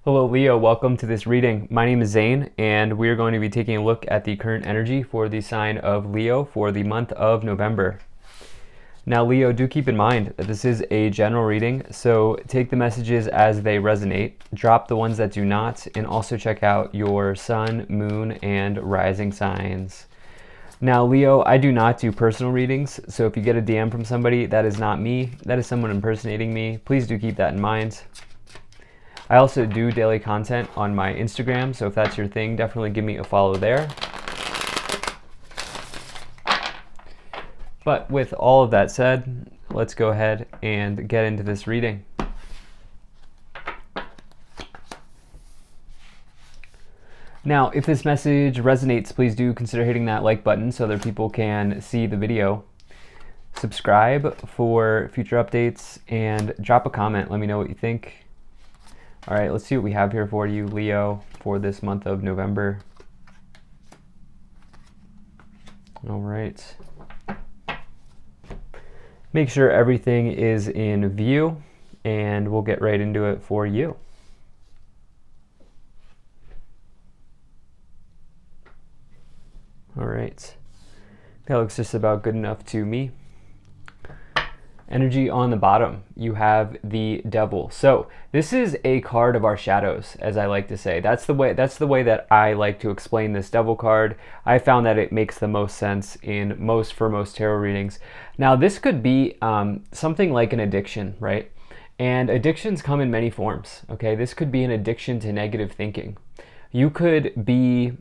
Hello Leo, welcome to this reading. My name is Zane and we are going to be taking a look at the current energy for the sign of Leo for the month of November. Now Leo, do keep in mind that this is a general reading, so take the messages as they resonate, drop the ones that do not, and also check out your sun, moon, and rising signs. Now Leo, I do not do personal readings, so if you get a DM from somebody, that is not me, that is someone impersonating me. Please do keep that in mind. I also do daily content on my Instagram, so if that's your thing, definitely give me a follow there. But with all of that said, let's go ahead and get into this reading. Now, if this message resonates, please do consider hitting that like button so other people can see the video. Subscribe for future updates and drop a comment. Let me know what you think. All right, let's see what we have here for you, Leo, for this month of November. All right. Make sure everything is in view, and we'll get right into it for you. All right. That looks just about good enough to me. Energy on the bottom, you have the Devil. So this is a card of our shadows, as I like to say. That's the way that I like to explain this Devil card. I found that it makes the most sense for most tarot readings. Now this could be something like an addiction, right? And addictions come in many forms, okay? This could be an addiction to negative thinking. You could be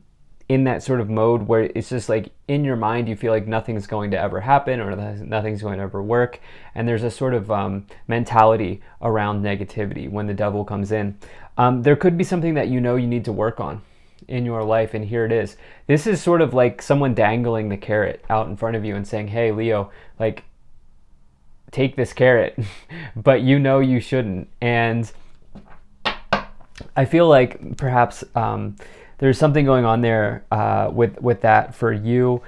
in that sort of mode where it's just like in your mind you feel like nothing's going to ever happen or nothing's going to ever work, and there's a sort of mentality around negativity when the Devil comes in. There could be something that you know you need to work on in your life, and here it is. This is sort of like someone dangling the carrot out in front of you and saying, hey Leo, like, take this carrot, but you know you shouldn't. And I feel like perhaps there's something going on there with that for you.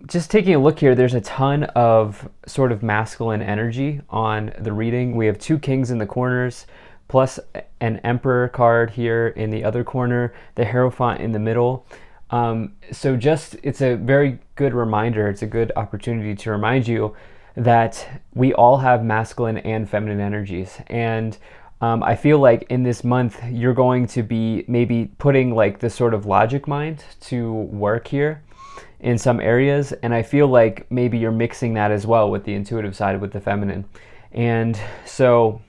Just taking a look here, there's a ton of sort of masculine energy on the reading. We have two kings in the corners, plus an emperor card here in the other corner, the Hierophant in the middle. So it's a very good reminder, it's a good opportunity to remind you that we all have masculine and feminine energies. And I feel like in this month, you're going to be maybe putting like this sort of logic mind to work here in some areas. And I feel like maybe you're mixing that as well with the intuitive side, with the feminine. And so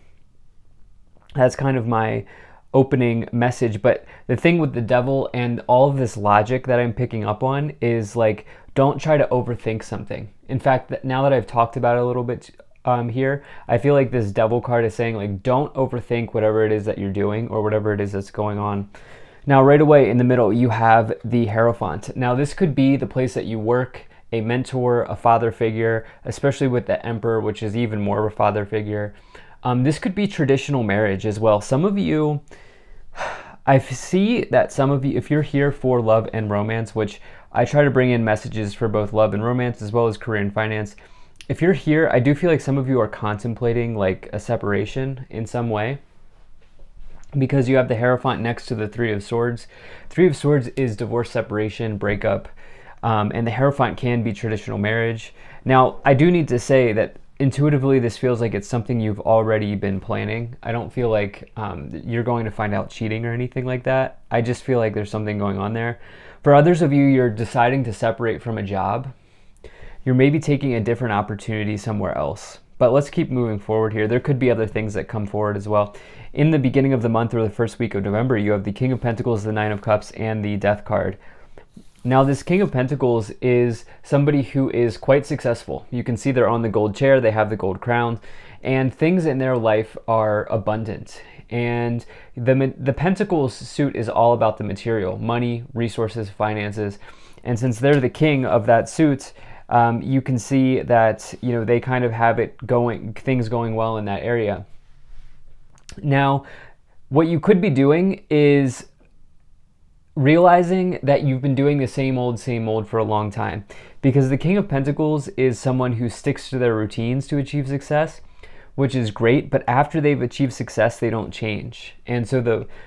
that's kind of my opening message. But the thing with the Devil and all of this logic that I'm picking up on is like, don't try to overthink something. In fact, now that I've talked about it a little bit here, I feel like this Devil card is saying, like, don't overthink whatever it is that you're doing or whatever it is that's going on. Now, right away in the middle, you have the Hierophant. Now, this could be the place that you work, a mentor, a father figure, especially with the Emperor, which is even more of a father figure. This could be traditional marriage as well. Some of you, I see that some of you, if you're here for love and romance, which I try to bring in messages for both love and romance as well as career and finance. If you're here, I do feel like some of you are contemplating like a separation in some way, because you have the Hierophant next to the Three of Swords. Three of Swords is divorce, separation, breakup, and the Hierophant can be traditional marriage. Now, I do need to say that intuitively this feels like it's something you've already been planning. I don't feel like you're going to find out cheating or anything like that. I just feel like there's something going on there. For others of you, you're deciding to separate from a job. You're maybe taking a different opportunity somewhere else. But let's keep moving forward here. There could be other things that come forward as well. In the beginning of the month or the first week of November, you have the King of Pentacles, the Nine of Cups, and the Death card. Now, this King of Pentacles is somebody who is quite successful. You can see they're on the gold chair, they have the gold crown, and things in their life are abundant. And the Pentacles suit is all about the material, money, resources, finances. And since they're the king of that suit, you can see that, you know, they kind of have things going well in that area. Now, what you could be doing is realizing that you've been doing the same old for a long time, because the King of Pentacles is someone who sticks to their routines to achieve success, which is great, but after they've achieved success, they don't change. And so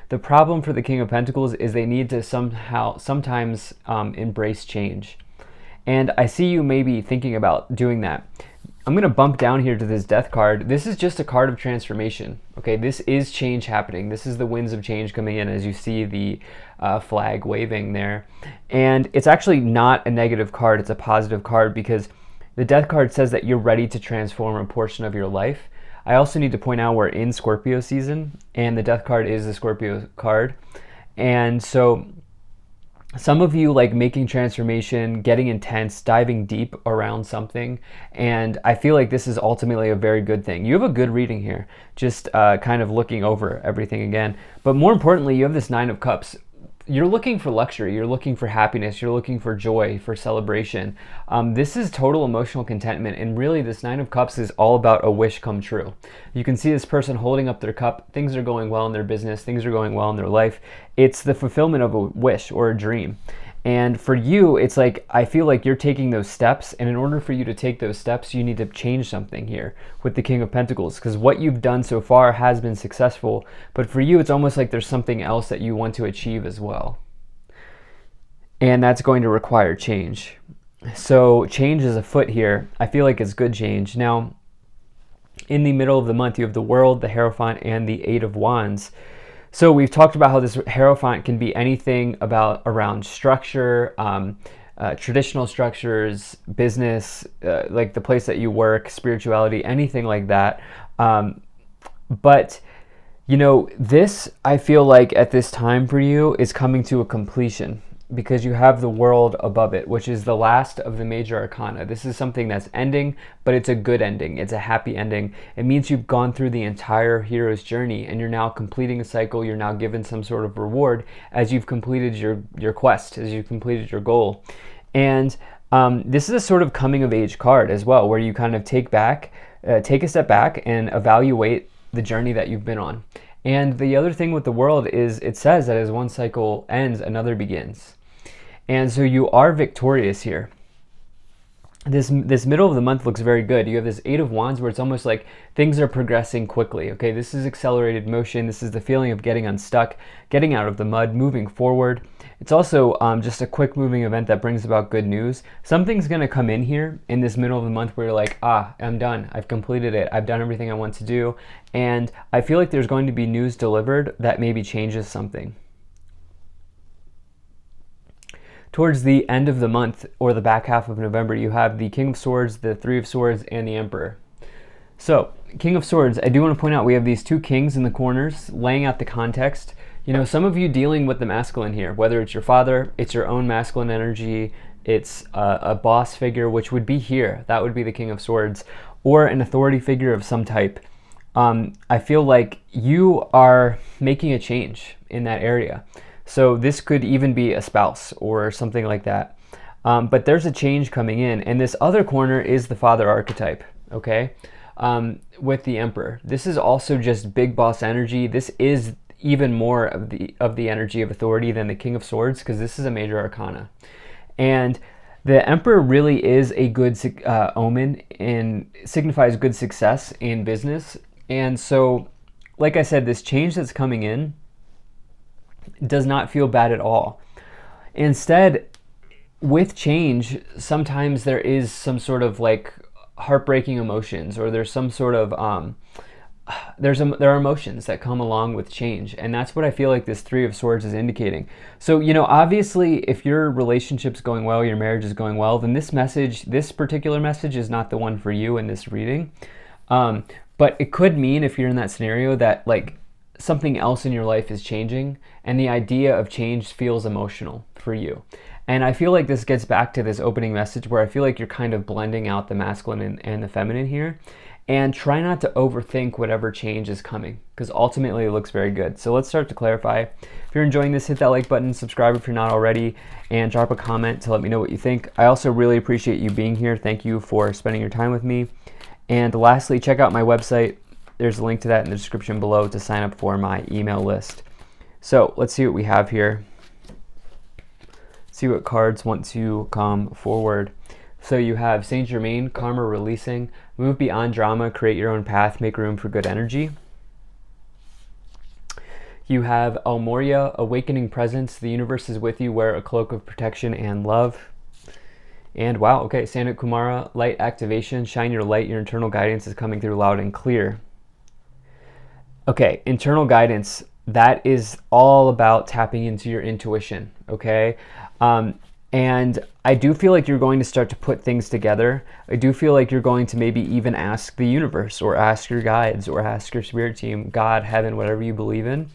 the problem for the King of Pentacles is they need to sometimes embrace change. And I see you maybe thinking about doing that. I'm going to bump down here to this Death card. This is just a card of transformation. Okay, this is change happening. This is the winds of change coming in, as you see the flag waving there. And it's actually not a negative card. It's a positive card, because the Death card says that you're ready to transform a portion of your life. I also need to point out we're in Scorpio season, and the Death card is the Scorpio card. And so some of you like making transformation, getting intense, diving deep around something, and I feel like this is ultimately a very good thing. You have a good reading here, just kind of looking over everything again. But more importantly, you have this Nine of Cups. You're looking for luxury, you're looking for happiness, you're looking for joy, for celebration. This is total emotional contentment, and really this Nine of Cups is all about a wish come true. You can see this person holding up their cup. Things are going well in their business, things are going well in their life. It's the fulfillment of a wish or a dream. And for you, it's like, I feel like you're taking those steps, and in order for you to take those steps, you need to change something here with the King of Pentacles, because what you've done so far has been successful, but for you, it's almost like there's something else that you want to achieve as well. And that's going to require change. So change is afoot here. I feel like it's good change. Now, in the middle of the month, you have the World, the Hierophant, and the Eight of Wands. So we've talked about how this Hierophant can be anything around structure, traditional structures, business, like the place that you work, spirituality, anything like that. But, you know, this, I feel like at this time for you is coming to a completion, because you have the World above it, which is the last of the major arcana. This is something that's ending, but it's a good ending. It's a happy ending. It means you've gone through the entire hero's journey, and you're now completing a cycle. You're now given some sort of reward as you've completed your quest, as you've completed your goal. And this is a sort of coming of age card as well, where you kind of take a step back and evaluate the journey that you've been on. And the other thing with the World is it says that as one cycle ends, another begins. And so you are victorious here. This middle of the month looks very good. You have this Eight of Wands where it's almost like things are progressing quickly. Okay, this is accelerated motion. This is the feeling of getting unstuck, getting out of the mud, moving forward. It's also just a quick moving event that brings about good news. Something's going to come in here in this middle of the month where you're like, I'm done. I've completed it. I've done everything I want to do. And I feel like there's going to be news delivered that maybe changes something. Towards the end of the month, or the back half of November, you have the King of Swords, the Three of Swords, and the Emperor. So, King of Swords, I do want to point out we have these two kings in the corners, laying out the context. You know, some of you dealing with the masculine here, whether it's your father, it's your own masculine energy, it's a boss figure, which would be here. That would be the King of Swords, or an authority figure of some type. I feel like you are making a change in that area. So this could even be a spouse or something like that. But there's a change coming in. And this other corner is the father archetype, okay? With the Emperor. This is also just big boss energy. This is even more of the energy of authority than the King of Swords, because this is a major arcana. And the Emperor really is a good omen and signifies good success in business. And so, like I said, this change that's coming in does not feel bad at all. Instead, with change, sometimes there is some sort of like heartbreaking emotions, or there's some sort of there are emotions that come along with change, and that's what I feel like this Three of Swords is indicating. So, you know, obviously, if your relationship's going well, your marriage is going well, then this particular message is not the one for you in this reading. But it could mean, if you're in that scenario, that like something else in your life is changing, and the idea of change feels emotional for you. And I feel like this gets back to this opening message where I feel like you're kind of blending out the masculine and the feminine here. And try not to overthink whatever change is coming, because ultimately it looks very good. So let's start to clarify. If you're enjoying this, hit that like button, subscribe if you're not already, and drop a comment to let me know what you think. I also really appreciate you being here. Thank you for spending your time with me. And lastly, check out my website. There's a link to that in the description below to sign up for my email list. So let's see what we have here. See what cards want to come forward. So you have Saint Germain, karma releasing, move beyond drama, create your own path, make room for good energy. You have El Moria, awakening presence, the universe is with you, wear a cloak of protection and love. And wow, okay, Sanat Kumara, light activation, shine your light, your internal guidance is coming through loud and clear. Okay, internal guidance, that is all about tapping into your intuition, okay? And I do feel like you're going to start to put things together. I do feel like you're going to maybe even ask the universe or ask your guides or ask your spirit team, God, heaven, whatever you believe in,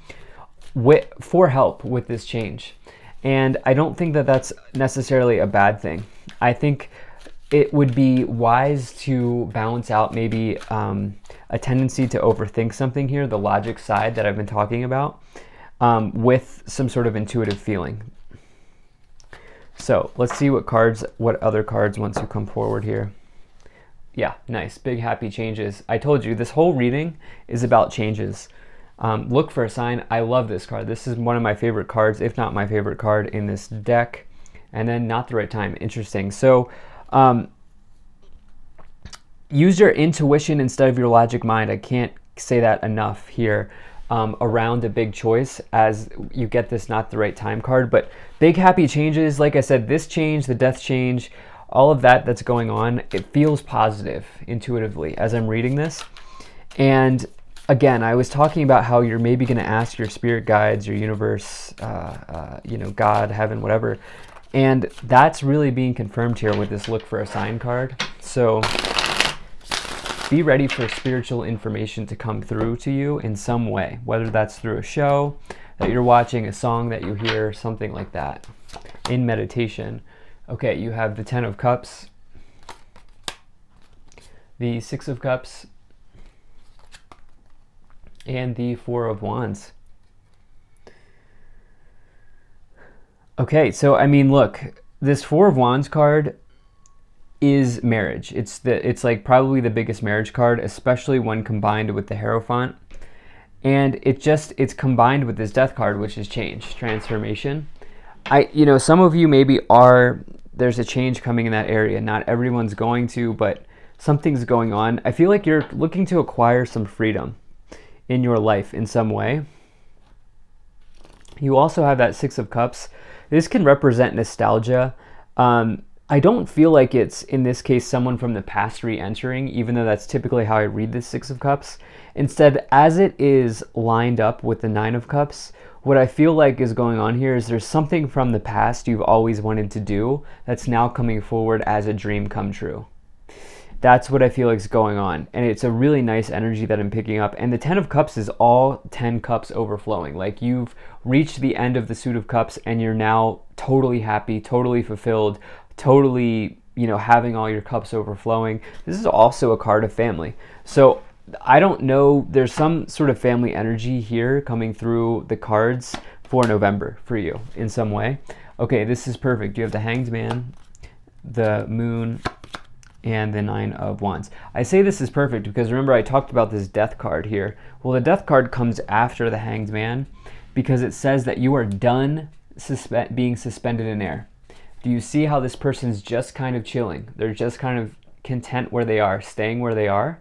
for help with this change. And I don't think that that's necessarily a bad thing. I think it would be wise to balance out maybe a tendency to overthink something here, the logic side that I've been talking about, with some sort of intuitive feeling. So let's see what other cards want to come forward here. Yeah, nice, big happy changes. I told you this whole reading is about changes. Look for a sign. I love this card. This is one of my favorite cards, if not my favorite card in this deck. And then not the right time. Interesting. So use your intuition instead of your logic mind. I can't say that enough here. Around a big choice as you get this not the right time card. But big happy changes, like I said, this change, the death change, all of that that's going on, it feels positive intuitively as I'm reading this. And again, I was talking about how you're maybe going to ask your spirit guides, your universe, God, heaven, whatever. And that's really being confirmed here with this look for a sign card. So be ready for spiritual information to come through to you in some way, whether that's through a show that you're watching, a song that you hear, something like that, in meditation. Okay, you have the 10 of Cups, the 6 of Cups, and the 4 of Wands. Okay, so I mean, look, this 4 of Wands card is marriage. It's like probably the biggest marriage card, especially when combined with the Hierophant. And it's combined with this death card, which is change, transformation. Some of you maybe there's a change coming in that area. Not everyone's going to, but something's going on. I feel like you're looking to acquire some freedom in your life in some way. You also have that 6 of Cups. This can represent nostalgia. I don't feel like it's, in this case, someone from the past re-entering, even though that's typically how I read this 6 of Cups. Instead, as it is lined up with the 9 of Cups, what I feel like is going on here is there's something from the past you've always wanted to do that's now coming forward as a dream come true. That's what I feel like is going on. And it's a really nice energy that I'm picking up. And the 10 of Cups is all 10 cups overflowing. Like you've reached the end of the suit of cups and you're now totally happy, totally fulfilled, totally, having all your cups overflowing. This is also a card of family. So I don't know, there's some sort of family energy here coming through the cards for November for you in some way. Okay, this is perfect. You have the Hanged Man, the Moon, and the 9 of Wands. I say this is perfect because remember I talked about this death card here. Well, the death card comes after the Hanged Man because it says that you are done being suspended in air. Do you see how this person's just kind of chilling? They're just kind of content where they are, staying where they are.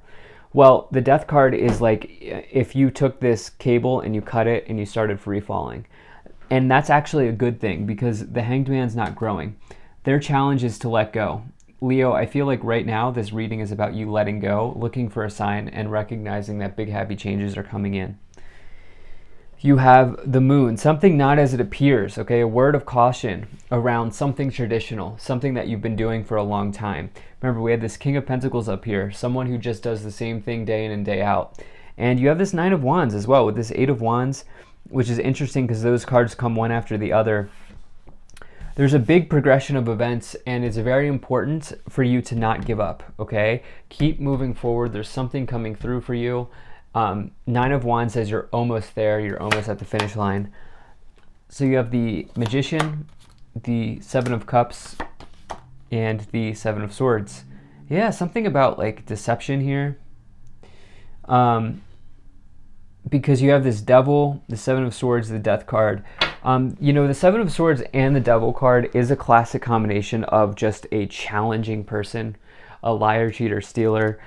Well, the death card is like if you took this cable and you cut it and you started free falling. And that's actually a good thing because the Hanged Man's not growing. Their challenge is to let go. Leo, I feel like right now this reading is about you letting go, looking for a sign, and recognizing that big happy changes are coming in. You have the Moon, something not as it appears, okay? A word of caution around something traditional, something that you've been doing for a long time. Remember, we had this King of Pentacles up here, someone who just does the same thing day in and day out. And you have this 9 of Wands as well, with this 8 of Wands, which is interesting because those cards come one after the other. There's a big progression of events, and it's very important for you to not give up, okay? Keep moving forward. There's something coming through for you. 9 of Wands says you're almost there. You're almost at the finish line. So you have the Magician, the 7 of Cups, and the 7 of Swords. Yeah, something about like deception here. Because you have this Devil, the 7 of Swords, the Death card. The Seven of Swords and the Devil card is a classic combination of just a challenging person, a liar, cheater, stealer.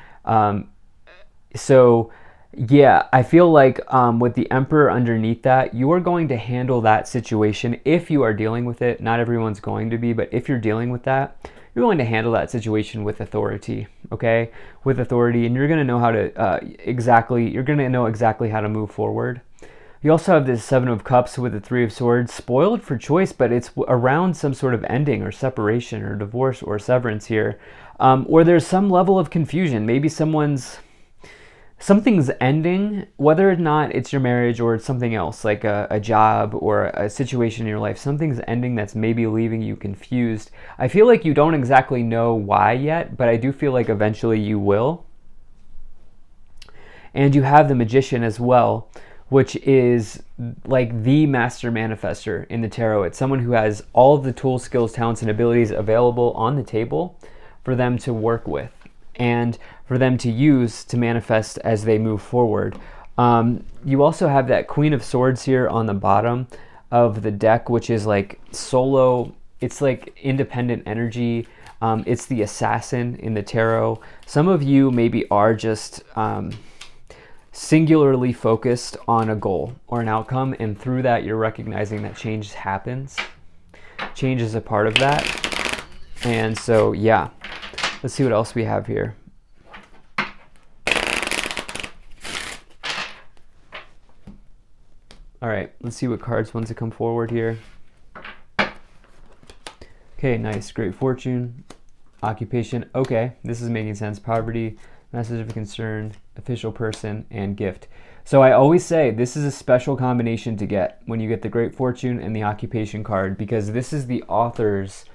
So yeah, I feel like with the Emperor underneath that, you are going to handle that situation if you are dealing with it. Not everyone's going to be, but if you're dealing with that, you're going to handle that situation with authority, okay? With authority, and you're going to know how to you're going to know exactly how to move forward. You also have this Seven of Cups with the Three of Swords, spoiled for choice, but it's around some sort of ending or separation or divorce or severance here. Or there's some level of confusion. Maybe something's ending, whether or not it's your marriage or it's something else, like a job or a situation in your life. Something's ending that's maybe leaving you confused. I feel like you don't exactly know why yet, but I do feel like eventually you will. And you have the Magician as well, which is like the master manifester in the tarot. It's someone who has all of the tools, skills, talents, and abilities available on the table for them to work with and for them to use to manifest as they move forward. You also have that Queen of Swords here on the bottom of the deck, which is like solo. It's like independent energy. It's the Assassin in the tarot. Some of you maybe are just singularly focused on a goal or an outcome, and through that you're recognizing that change happens. Change is a part of that. And so yeah, let's see what else we have here. All right, let's see what cards want to come forward here. Okay, nice. Great fortune, occupation. Okay, this is making sense. Poverty, message of concern, official person, and gift. So I always say this is a special combination to get when you get the Great Fortune and the occupation card, because this is the author's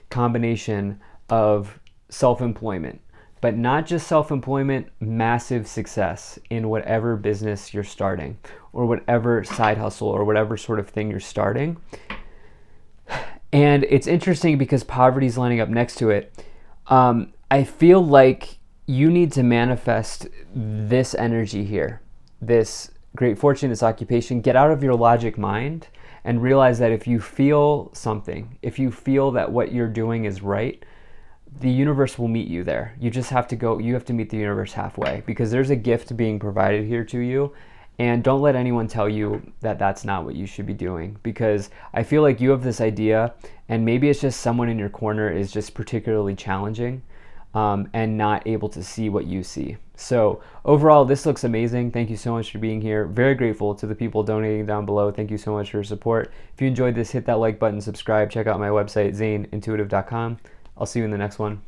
combination of self-employment, but not just self-employment, massive success in whatever business you're starting or whatever side hustle or whatever sort of thing you're starting. And it's interesting because poverty's lining up next to it. I feel like you need to manifest this energy here, this great fortune, this occupation. Get out of your logic mind and realize that if you feel something, if you feel that what you're doing is right, the universe will meet you there. You just have to go, you have to meet the universe halfway, because there's a gift being provided here to you. And don't let anyone tell you that that's not what you should be doing, because I feel like you have this idea and maybe it's just someone in your corner is just particularly challenging and not able to see what you see. So overall, this looks amazing. Thank you so much for being here. Very grateful to the people donating down below. Thank you so much for your support. If you enjoyed this, hit that like button, subscribe, check out my website, zaneintuitive.com. I'll see you in the next one.